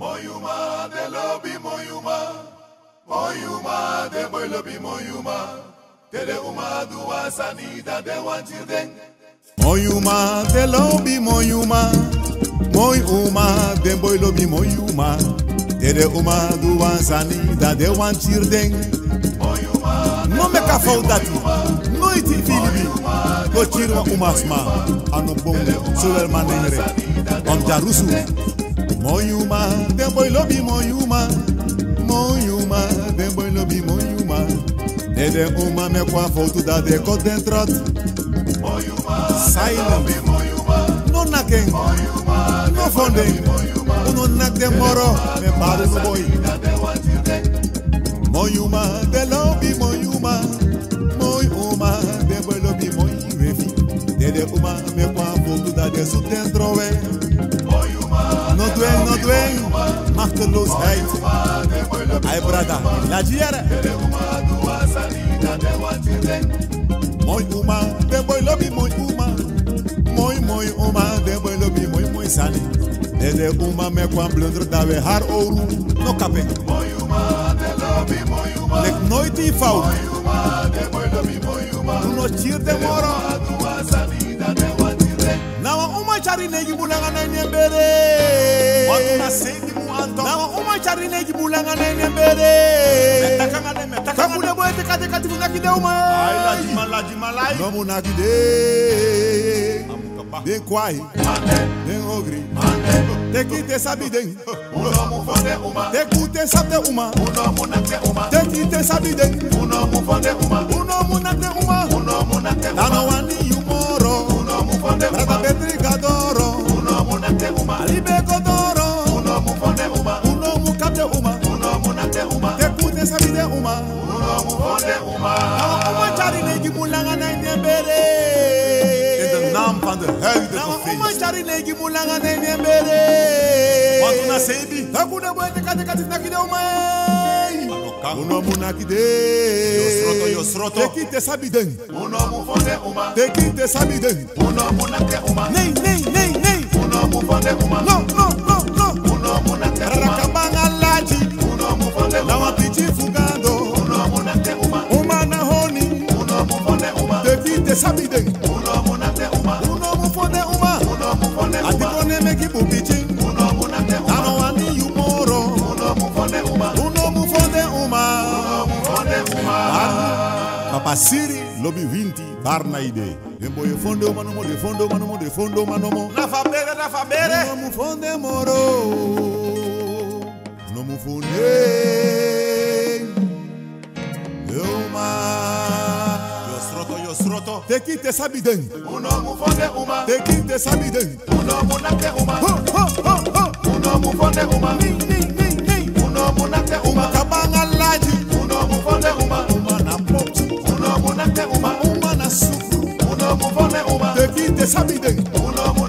Moyuma de lobby moyuma, moyuma de boy lobby moyuma, tele uma duwa sanida de wanchirden. Moyuma de lobby moyuma, moyuma de boy lobby moyuma, tele uma duwa sanida de wanchirden. Não me cafaudati, noite filibi, go tiro umasma, ano bom, suler manengre, om jarusu. Moyuma, dem boy lobby moyuma, moyuma, dem boy lobby moyuma. Dede uma me qua foto da deco dentro. Moyuma, silent moyuma, no naken, no fonden, no nak de moro, me baru no boy. Moyuma, de lobby moyuma, moyuma, dem boy lobby moyuma. Dede uma me qua foto da deco dentro. No dweng, machteloosheid. Ay brada, la diere. Mooi uma, de boy lobby mooi uma. Mooi uma, de boy lobby mooi sani. De uma me kwam blunder da we haar oru. No kape. Mooi uma, de lobby mooi uma. Lek nooit die fout. Mooi uma, de boy lobby mooi uma. No chier de moro. Nawa uma chari negi bulanga na nyembere. Watu na sendi mu anto. Nawa uma chari negi bulanga na nyembere. Metaka. Kakule boete kate funaki de uma. Ay la jimalai. No munaki de. De kwai. De ogri. Tekite sabiden. Uno mu fonde uma. Tekute sabde uma. Uno munakte uma. Tekite sabiden. Uno mu fonde uma. Uno munakte uma. Uno munakte uma. Dano wani yumoro. Brada Petrigadoro, uno munate uma, Libeko doro, uno mu fonde uma, uno mu kapte uma, uno munate uma, te pute sabide uma, uno mu fonde uma. Uma chari negi mulanga na nyembere. In de naam van de huidige feest. Uma chari negi mulanga na nyembere. Want una sebi, takune boete kate nakide uma. Uno munakide, yosroto. Tekite sabiden, uno mu fonde uma. Tekite sabiden, uno munakte uma. Nee. Uno mu fonde uma. No. Uno munakte uma. Rakabanga laji, uno mu fonde uma. Nawa pichi fugando, uno munakte uma. Uma na honi, uno mu fonde uma. Tekite sabiden, uno munakte uma. Uno mu fonde uma. Uno mu fonde uma. Atikone meki bubichi, uno munakte uma. Nano wani yumoro, uno mu fonde uma. Papa Siri, lobby 20, barna ide. Dembo ye fonde manomo, de fondo manomo. Na fabere. No mu fonde moro. No mu fonde. Uma. Yosroto. Tekite sabiden. Uno mu fonde uma. Tekite sabiden. Uno mu nakte uma. Uno mu fonde uma. Ni. Uno mu nakte uma. Kabanga laji. Uno mu fonde uma. Uma na sucro, uno mu fonde uma. Tekite sabiden, uno mu